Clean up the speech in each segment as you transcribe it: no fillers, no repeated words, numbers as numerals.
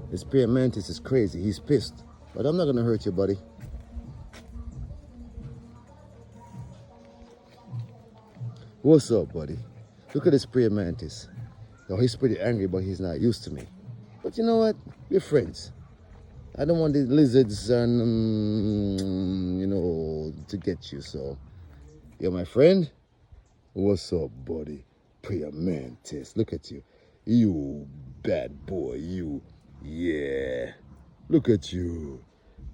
This prayer mantis is crazy. He's pissed. But I'm not gonna hurt you, buddy. What's up, buddy? Look at this prayer mantis. Yo, he's pretty angry, but he's not used to me. But you know what? We're friends. I don't want the lizards and, you know, to get you, so. You're my friend? What's up, buddy? Prayer mantis. Look at you. You bad boy, you. Yeah. Look at you.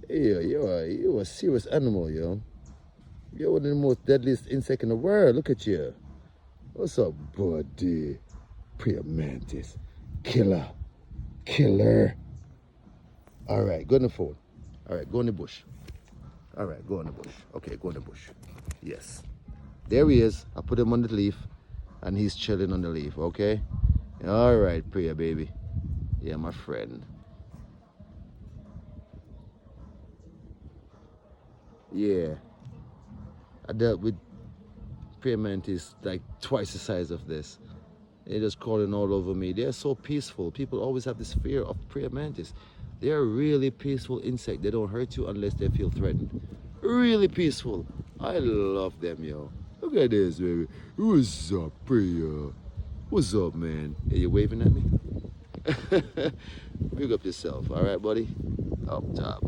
Hey, you're a serious animal, yo. You're one of the most deadliest insects in the world. Look at you. What's up, buddy? Prayer mantis. Killer. Killer. All right, go on the phone. All right, go in the bush. All right, go in the bush. Okay, go in the bush. Yes. There he is. I put him on the leaf, and he's chilling on the leaf, okay? All right, Priya, baby. Yeah, my friend. Yeah. I dealt with prayer mantis like twice the size of this. They're just crawling all over me. They're so peaceful. People always have this fear of prayer mantis. They're a really peaceful insect. They don't hurt you unless they feel threatened. Really peaceful. I love them, yo. Look at this, baby. What's up, Priya? What's up, man? Are you waving at me? Big up yourself, all right, buddy? Up top.